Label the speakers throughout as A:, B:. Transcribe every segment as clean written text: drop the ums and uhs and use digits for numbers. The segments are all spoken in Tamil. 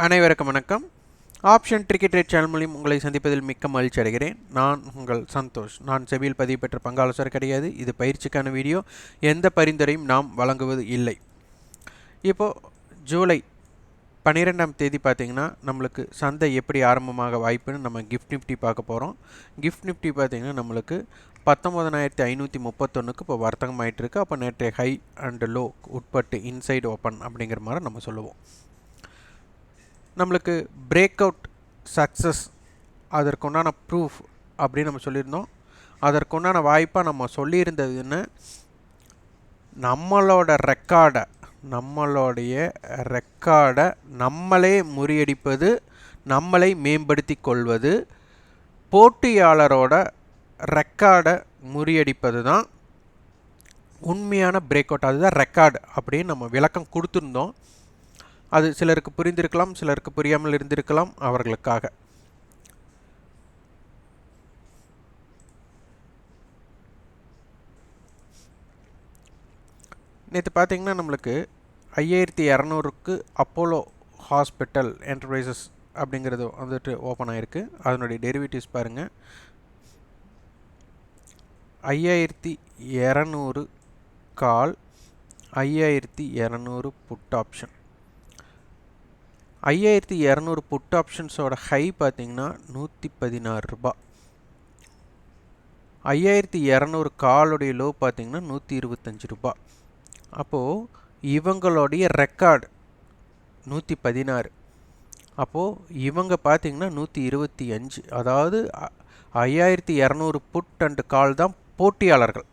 A: அனைவருக்கும் வணக்கம். ஆப்ஷன் ட்ரிக்கெட் ரேட் சேனல் மூலம் உங்களை சந்திப்பதில் மிக்க மகிழ்ச்சி அடைகிறேன். நான் உங்கள் சந்தோஷ். நான் செபியில் பதிவு பெற்ற பங்காளர் கிடையாது. இது பயிற்சிக்கான வீடியோ. எந்த பரிந்துரையும் நாம் வழங்குவது இல்லை. இப்போது ஜூலை 12ஆம் தேதி பார்த்திங்கன்னா நம்மளுக்கு சந்தை எப்படி ஆரம்பமாக வாய்ப்புன்னு நம்ம கிஃப்ட் நிஃப்டி பார்க்க போகிறோம். கிஃப்ட் நிஃப்டி பார்த்திங்கன்னா நம்மளுக்கு 19,531க்கு இப்போ வர்த்தகம் ஆகிட்டுருக்கு. அப்போ நேற்றைய ஹை அண்ட் லோ உட்பட்டு இன்சைடு ஓப்பன் அப்படிங்கிற மாதிரி நம்ம சொல்லுவோம். நம்மளுக்கு பிரேக் அவுட் சக்ஸஸ் அதற்குண்டான ப்ரூஃப் அப்படின்னு நம்ம சொல்லியிருந்தோம். அதற்குண்டான வாய்ப்பாக நம்ம சொல்லியிருந்ததுன்னு நம்மளுடைய ரெக்கார்டை நம்மளே முறியடிப்பது, நம்மளை மேம்படுத்தி கொள்வது, போட்டியாளரோட ரெக்கார்டை முறியடிப்பது தான் உண்மையான பிரேக் அவுட். அதுதான் ரெக்கார்டு அப்படின்னு நம்ம விளக்கம் கொடுத்துருந்தோம். அது சிலருக்கு புரிந்திருக்கலாம், சிலருக்கு புரியாமல் இருந்திருக்கலாம். அவர்களுக்காக நேற்று பார்த்திங்கன்னா நம்மளுக்கு 5,200க்கு அப்போலோ ஹாஸ்பிட்டல் என்டர்பிரைசஸ் அப்படிங்கிறது வந்துட்டு ஓப்பன் ஆகிருக்கு. அதனுடைய டெரிவேட்டிவ்ஸ் பாருங்கள். 5,200 கால், 5,200 புட் ஆப்ஷன். 5,200 புட் ஆப்ஷன்ஸோட ஹை பார்த்திங்கன்னா 116 ரூபா. 5,200 காலுடைய லோ பார்த்திங்கன்னா 125 ரூபா. அப்போது இவங்களுடைய ரெக்கார்டு 116. அப்போது இவங்க பார்த்திங்கன்னா 125. அதாவது 5,200 புட் அண்ட் கால் தான் போட்டியாளர்கள்.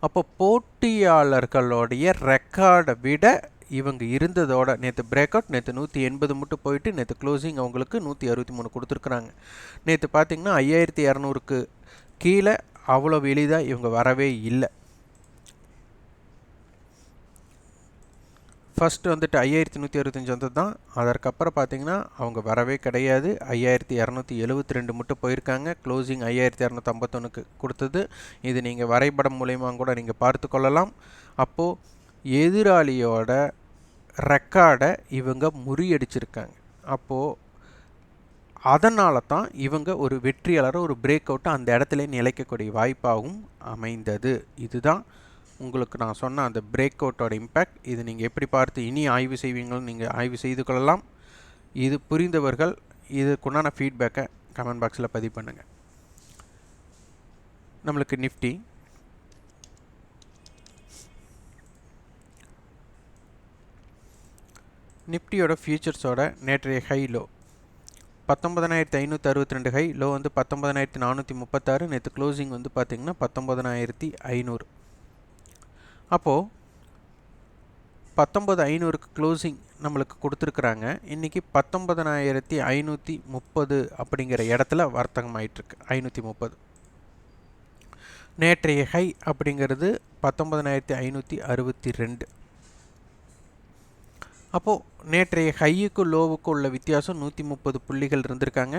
A: அப்போ போட்டியாளர்களுடைய ரெக்கார்டை விட இவங்க இருந்ததோட நேற்று பிரேக் அவுட், நேற்று 180 மட்டும் போயிட்டு நேற்று க்ளோசிங் அவங்களுக்கு 163 கொடுத்துருக்குறாங்க. நேற்று பார்த்திங்கன்னா 5,200க்கு கீழே அவ்வளோ எளிதாக இவங்க வரவே இல்லை. ஃபஸ்ட்டு வந்துட்டு 5,165 வந்தது தான். அதற்கப்புறம் பார்த்திங்கன்னா அவங்க வரவே கிடையாது. 5,272 மட்டும் போயிருக்காங்க. க்ளோசிங் 5,251க்கு கொடுத்தது. இது நீங்கள் வரைபடம் மூலயமா கூட நீங்கள் பார்த்து கொள்ளலாம். அப்போது எதிராளியோட ரெக்கார்டை இவங்க முறியடிச்சிருக்காங்க. அப்போது அதனால தான் இவங்க ஒரு வெற்றியாளரை, ஒரு பிரேக் அவுட்டை அந்த இடத்துல நிலைக்கக்கூடிய வாய்ப்பாகவும் அமைந்தது. இதுதான் உங்களுக்கு நான் சொன்ன அந்த பிரேக் அவுட்டோட இம்பேக்ட். இது நீங்கள் எப்படி பார்த்து இனி ஆய்வு செய்வீங்கன்னு நீங்கள் ஆய்வு செய்து கொள்ளலாம். இது புரிந்தவர்கள் இதுக்குண்டான ஃபீட்பேக்கை கமெண்ட் பாக்ஸில் பதிவு பண்ணுங்கள். நம்மளுக்கு நிஃப்டியோட ஃபியூச்சர்ஸோட நேற்றைய ஹை லோ 19,562 ஹை, லோ வந்து 19,436. நேற்று க்ளோசிங் வந்து பார்த்திங்கன்னா 19,500. அப்போது 19,500க்கு க்ளோசிங் நம்மளுக்கு கொடுத்துருக்குறாங்க. இன்றைக்கி 19,530 அப்படிங்கிற இடத்துல வர்த்தகம் ஆகிட்டுருக்கு. 530 நேற்றைய ஹை அப்படிங்கிறது 19,562. அப்போது நேற்றைய ஹையுக்கு லோவுக்கு உள்ள வித்தியாசம் 130 புள்ளிகள் இருந்திருக்காங்க.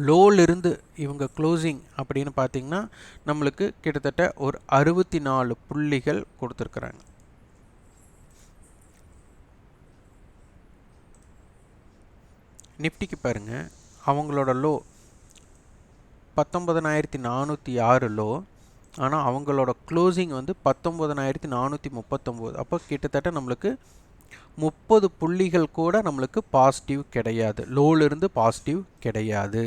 A: லோலிருந்து இவங்க க்ளோசிங் அப்படின்னு பார்த்திங்கன்னா நம்மளுக்கு கிட்டத்தட்ட ஒரு 64 புள்ளிகள் கொடுத்துருக்குறாங்க. நிஃப்டிக்கு பாருங்கள், அவங்களோட லோ 19,406 லோ. ஆனால் அவங்களோட க்ளோசிங் வந்து 19,439. அப்போ கிட்டத்தட்ட நம்மளுக்கு 30 புள்ளிகள் கூட நம்மளுக்கு பாசிட்டிவ் கிடையாது. லோலிருந்து பாசிட்டிவ் கிடையாது.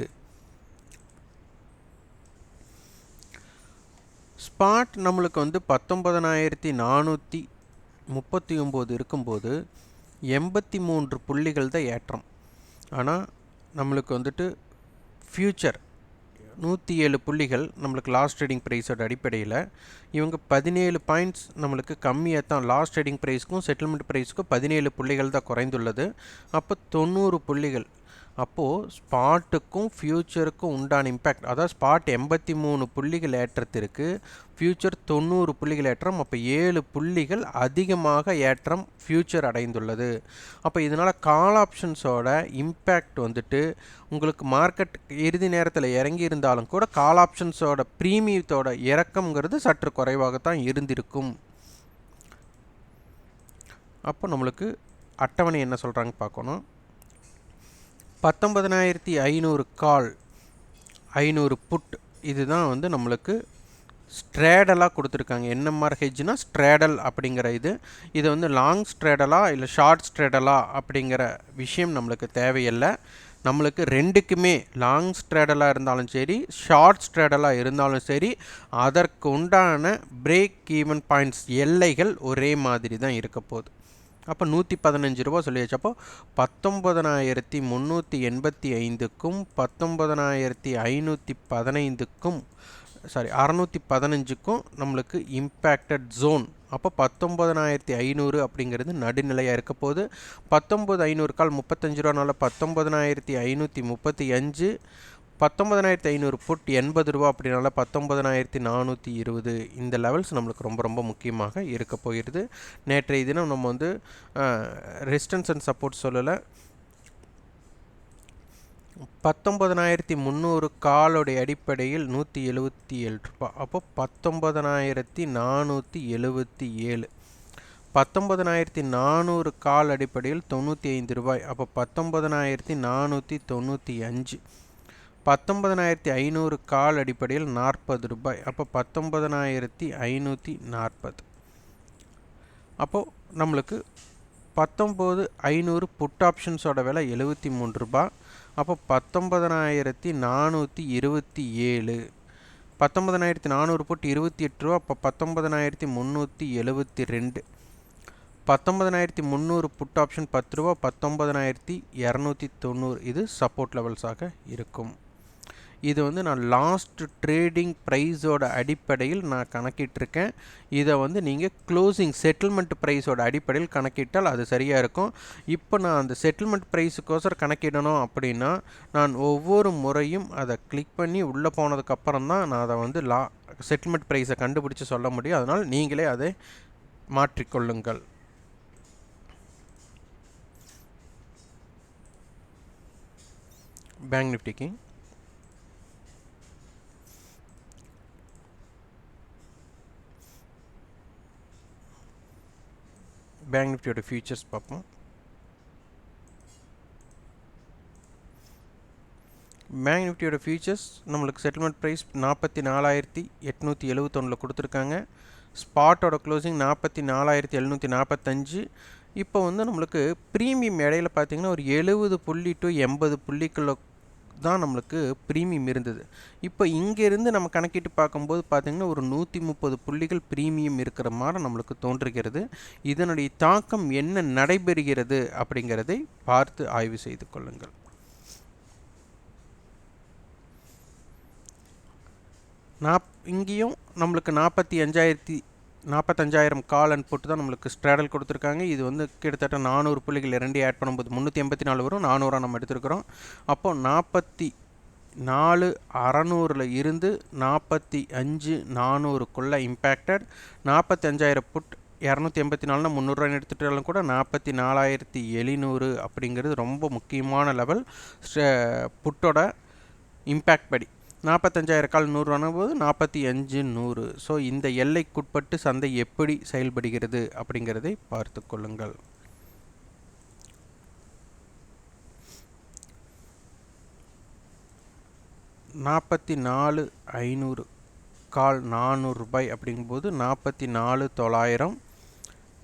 A: ஸ்பாட் நம்மளுக்கு வந்து 19,439 இருக்கும்போது 83 புள்ளிகள் தான் ஏற்றம். ஆனால் நம்மளுக்கு வந்துட்டு ஃபியூச்சர் 107 புள்ளிகள் நம்மளுக்கு லாஸ்ட் ட்ரேடிங் ப்ரைஸோட அடிப்படையில் இவங்க 17 பாயிண்ட்ஸ் நம்மளுக்கு கம்மியாக தான். லாஸ்ட் ட்ரேடிங் ப்ரைஸ்க்கும் செட்டில்மெண்ட் ப்ரைஸுக்கும் 17 புள்ளிகள் தான் குறைந்துள்ளது. அப்போ 90 புள்ளிகள். அப்போது ஸ்பாட்டுக்கும் ஃபியூச்சருக்கும் உண்டான இம்பேக்ட், அதாவது ஸ்பாட் 83 புள்ளிகள் ஏற்றத்திற்கு ஃபியூச்சர் 90 புள்ளிகள் ஏற்றம். அப்போ 7 புள்ளிகள் அதிகமாக ஏற்றம் ஃபியூச்சர் அடைந்துள்ளது. அப்போ இதனால் கால் ஆப்ஷன்ஸோட இம்பேக்ட் வந்துட்டு உங்களுக்கு மார்க்கெட் இறுதி நேரத்தில் இறங்கி இருந்தாலும் கூட கால் ஆப்ஷன்ஸோட ப்ரீமியத்தோட இறக்கம்ங்கிறது சற்று குறைவாகத்தான் இருந்திருக்கும். அப்போ நம்மளுக்கு அட்டவணை என்ன சொல்கிறாங்க பார்க்கணும். 19,500 கால் 500 புட் இதுதான் வந்து நம்மளுக்கு ஸ்ட்ரேடலாக கொடுத்துருக்காங்க. என்எம்ஆர் ஹெட்ஜ்னா ஸ்ட்ரேடல் அப்படிங்கிற இது வந்து லாங் ஸ்ட்ரேடலா இல்லை ஷார்ட் ஸ்ட்ரேடலா அப்படிங்கிற விஷயம் நம்மளுக்கு தேவையில்லை. நம்மளுக்கு ரெண்டுக்குமே லாங் ஸ்ட்ரேடலாக இருந்தாலும் சரி ஷார்ட் ஸ்ட்ரேடலாக இருந்தாலும் சரி அதற்கு உண்டான பிரேக் ஈவன் பாயிண்ட்ஸ் எல்லைகள் ஒரே மாதிரி தான் இருக்க போகுது. அப்போ 115 ரூபா சொல்லியாச்சு. அப்போ 19,385க்கும் 19,515க்கும் 615க்கும் நம்மளுக்கு இம்பேக்டட் ஜோன். அப்போ 19,500 அப்படிங்கிறது நடுநிலையாக இருக்க போது. 19,500 கால் 35 ரூபானால 19,535, 19,500 புட் 80 ரூபா அப்படினால 19,420. இந்த லெவல்ஸ் நம்மளுக்கு ரொம்ப ரொம்ப முக்கியமாக இருக்க போகிறது. நேற்றைய தினம் நம்ம வந்து ரெசிஸ்டன்ஸ் அண்ட் சப்போர்ட் சொல்லலை. 19,300 காலோடைய அடிப்படையில் 177 ரூபா. அப்போ 19,477. 19,400 கால் அடிப்படையில் 95 ரூபாய். அப்போ 19,495. 19,500 கால் அடிப்படையில் 40 ரூபாய். அப்போ 19,540. அப்போது நம்மளுக்கு 19,500 புட் ஆப்ஷன்ஸோட விலை 73 ரூபா. அப்போ 19,427. 19,400 புட் 28 ரூபா. அப்போ 19,372. 19,300 புட் ஆப்ஷன் 10 ரூபா. 19,290. இது சப்போர்ட் லெவல்ஸாக இருக்கும். இது வந்து நான் லாஸ்ட் ட்ரேடிங் ப்ரைஸோட அடிப்படையில் நான் கணக்கிட்டிருக்கேன். இதை வந்து நீங்கள் க்ளோசிங் செட்டில்மெண்ட் ப்ரைஸோட அடிப்படையில் கணக்கிட்டால் அது சரியாக இருக்கும். இப்போ நான் அந்த செட்டில்மெண்ட் ப்ரைஸுக்கோசரம் கணக்கிடணும் அப்படின்னா நான் ஒவ்வொரு முறையும் அதை கிளிக் பண்ணி உள்ளே போனதுக்கப்புறம் தான் நான் அதை வந்து செட்டில்மெண்ட் ப்ரைஸை கண்டுபிடிச்சி சொல்ல முடியும். அதனால் நீங்களே அதை மாற்றிக்கொள்ளுங்கள். பேங்க் நிஃப்டிக்கு பேங்க் நிஃப்டியோட ஃபியூச்சர்ஸ் பார்ப்போம். பேங்க் நிஃப்டியோட ஃபியூச்சர்ஸ் நம்மளுக்கு செட்டில்மெண்ட் ப்ரைஸ் 44,871 கொடுத்துருக்காங்க. ஸ்பாட்டோட க்ளோசிங் 44,745. இப்போ வந்து நம்மளுக்கு ப்ரீமியம் இடையில பார்த்திங்கன்னா ஒரு 70 புள்ளி டு 80 புள்ளிக்குள்ள தான் நம்மளுக்கு ப்ரீமியம் இருந்தது. இப்போ இங்கேருந்து நம்ம கணக்கிட்டு பார்க்கும்போது பார்த்திங்கன்னா ஒரு 130 புள்ளிகள் ப்ரீமியம் இருக்கிற மாதிரி நம்மளுக்கு தோன்றுகிறது. இதனுடைய தாக்கம் என்ன நடைபெறுகிறது அப்படிங்கிறதை பார்த்து ஆய்வு செய்து கொள்ளுங்கள். இங்கேயும் நம்மளுக்கு 45,000 கால் அண்ட் புட்டு தான் நம்மளுக்கு ஸ்ட்ராடல் கொடுத்துருக்காங்க. இது வந்து கிட்டத்தட்ட 400 புள்ளிகள் 2 ஆட் பண்ணும்போது 384 வரும். 400 நம்ம எடுத்துருக்கிறோம். அப்போது 44,600 இருந்து 45,400க்குள்ளே இம்பேக்டட். 45,000 புட் 284 300 எடுத்துட்டாலும் கூட 44,700 அப்படிங்கிறது ரொம்ப முக்கியமான லெவல் புட்டோட இம்பேக்ட் படி. 45,000 கால் 100 ஆனபோது 45,100. ஸோ இந்த எல்லைக்குட்பட்டு சந்தை எப்படி செயல்படுகிறது அப்படிங்கிறதை பார்த்து கொள்ளுங்கள். $44,500 கால் 400 ரூபாய் அப்படிங்கும்போது 44,900.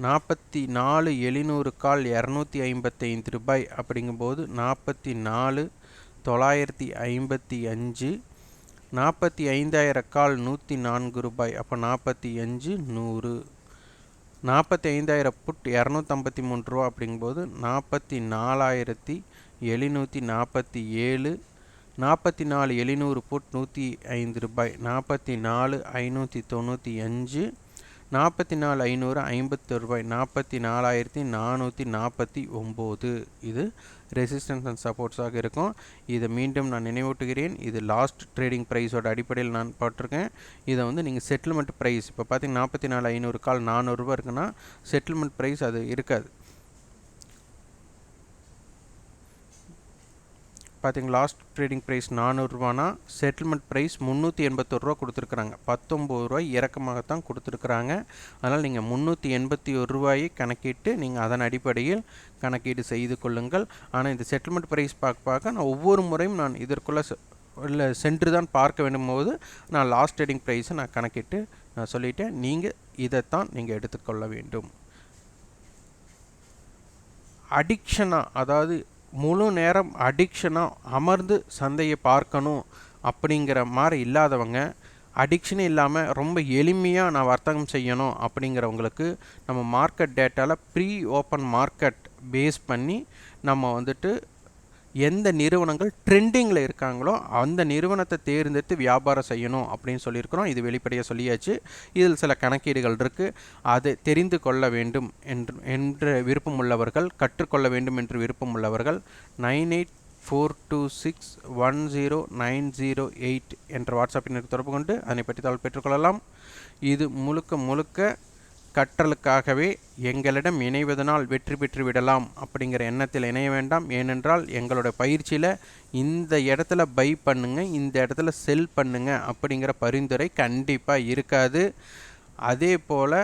A: 44,700 கால் 255 ரூபாய் அப்படிங்கும்போது 44,955. 45,000 கால் 104 ரூபாய். அப்போ 45,100. 45,000 புட் 253 ரூபா அப்படிங்கும்போது 44,747. 44,700 புட் 105 ரூபாய். 44,595. 44,500 51 ரூபாய். 44,449. இது ரெசிஸ்டன்ஸ் அண்ட் சப்போர்ட்ஸாக இருக்கும். இதை மீண்டும் நான் நினைவூட்டுகிறேன். இது லாஸ்ட் ட்ரேடிங் ப்ரைஸோட அடிப்படையில் நான் போட்டிருக்கேன். இதை வந்து நீங்கள் செட்டில்மெண்ட் ப்ரைஸ் இப்போ பார்த்தீங்கன்னா 44,500 கால் 400 ரூபா இருக்குன்னா செட்டில்மெண்ட் ப்ரைஸ் அது இருக்காது. பார்த்தீங்க லாஸ்ட் ட்ரேடிங் ப்ரைஸ் 400 ரூபானா செட்டில்மெண்ட் ப்ரைஸ் 381 ரூபா கொடுத்துருக்குறாங்க. 19 ரூபாய் இறக்கமாகத்தான் கொடுத்துருக்குறாங்க. அதனால் நீங்கள் 381 ரூபாயை கணக்கிட்டு நீங்கள் அதன் அடிப்படையில் கணக்கீடு செய்து கொள்ளுங்கள். ஆனால் இந்த செட்டில்மெண்ட் ப்ரைஸ் பார்க்க நான் ஒவ்வொரு முறையும் நான் இதற்குள்ளே இல்லை சென்று தான் பார்க்க வேண்டும் போது நான் லாஸ்ட் ட்ரேடிங் ப்ரைஸை நான் கணக்கிட்டு நான் சொல்லிட்டேன். நீங்கள் இதைத்தான் நீங்கள் எடுத்துக்கொள்ள வேண்டும். அடிக்ஷனாக, அதாவது முழு நேரம் அடிக்ஷனாக அமர்ந்து சந்தையை பார்க்கணும் அப்படிங்கிற மாதிரி இல்லாதவங்க, அடிக்ஷனே இல்லாமல் ரொம்ப எளிமையாக நான் வர்த்தகம் செய்யணும் அப்படிங்கிறவங்களுக்கு நம்ம மார்க்கெட் டேட்டாவில் ப்ரீ ஓப்பன் மார்க்கெட் பேஸ் பண்ணி நம்ம வந்துட்டு எந்த நிறுவனங்கள் ட்ரெண்டிங்கில் இருக்காங்களோ அந்த நிறுவனத்தை தேர்ந்தெடுத்து வியாபாரம் செய்யணும் அப்படின்னு சொல்லியிருக்கிறோம். இது வெளிப்படையாக சொல்லியாச்சு. இதில் சில கணக்கீடுகள் இருக்குது. அதை தெரிந்து கொள்ள வேண்டும் என்ற விருப்பம் உள்ளவர்கள், கற்றுக்கொள்ள வேண்டும் என்று விருப்பம் உள்ளவர்கள் 9842610908 என்ற வாட்ஸ்அப் எண்ணுக்கு தொடர்பு கொண்டு அதனை பற்றி தகவல் பெற்றுக்கொள்ளலாம். இது முழுக்க கற்றலுக்காகவே. எங்களிடம் இணைவதனால் வெற்றி பெற்று விடலாம் அப்படிங்கிற எண்ணத்தில் இணைய வேண்டாம். ஏனென்றால் எங்களோட பயிற்சியில் இந்த இடத்துல பை பண்ணுங்க, இந்த இடத்துல செல் பண்ணுங்க அப்படிங்கிற பரிந்துரை கண்டிப்பாக இருக்காது. அதே போல்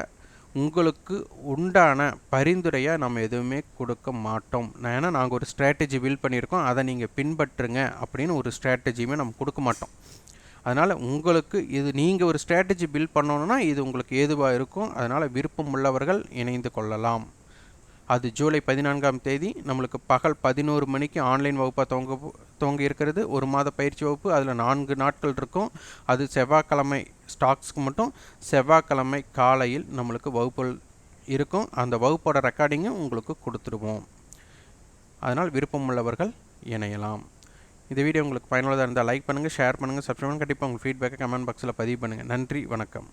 A: உங்களுக்கு உண்டான பரிந்துரையாக நம்ம எதுவுமே கொடுக்க மாட்டோம். ஏன்னா நாங்கள் ஒரு ஸ்ட்ராட்டஜி பில்ட் பண்ணியிருக்கோம், அதை நீங்கள் பின்பற்றுங்க அப்படின்னு ஒரு ஸ்ட்ராட்டஜியுமே நம்ம கொடுக்க மாட்டோம். அதனால் உங்களுக்கு இது நீங்கள் ஒரு ஸ்ட்ராட்டஜி பில்ட் பண்ணணுன்னா இது உங்களுக்கு ஏதுவாக இருக்கும். அதனால் விருப்பம் உள்ளவர்கள் இணைந்து கொள்ளலாம். அது ஜூலை 14ஆம் தேதி நம்மளுக்கு பகல் 11 மணிக்கு ஆன்லைன் வகுப்பாக துவங்க இருக்கிறது. ஒரு மாத பயிற்சி வகுப்பு, அதில் 4 நாட்கள் இருக்கும். அது செவ்வாய்க்கிழமை ஸ்டாக்ஸ்க்கு மட்டும் செவ்வாய்க்கிழமை காலையில் நம்மளுக்கு வகுப்புகள் இருக்கும். அந்த வகுப்போட ரெக்கார்டிங்கும் உங்களுக்கு கொடுத்துருவோம். அதனால் விருப்பம் உள்ளவர்கள் இணையலாம். இந்த வீடியோ உங்களுக்கு பயனுள்ளதாக இருந்தால் லைக் பண்ணுங்கள், ஷேர் பண்ணுங்கள், சப்ஸ்கிரைப் பண்ணுங்கள். கண்டிப்பாக உங்கள் ஃபீட்பேக்கை கமெண்ட் பாக்ஸில் பதிவு பண்ணுங்கள். நன்றி, வணக்கம்.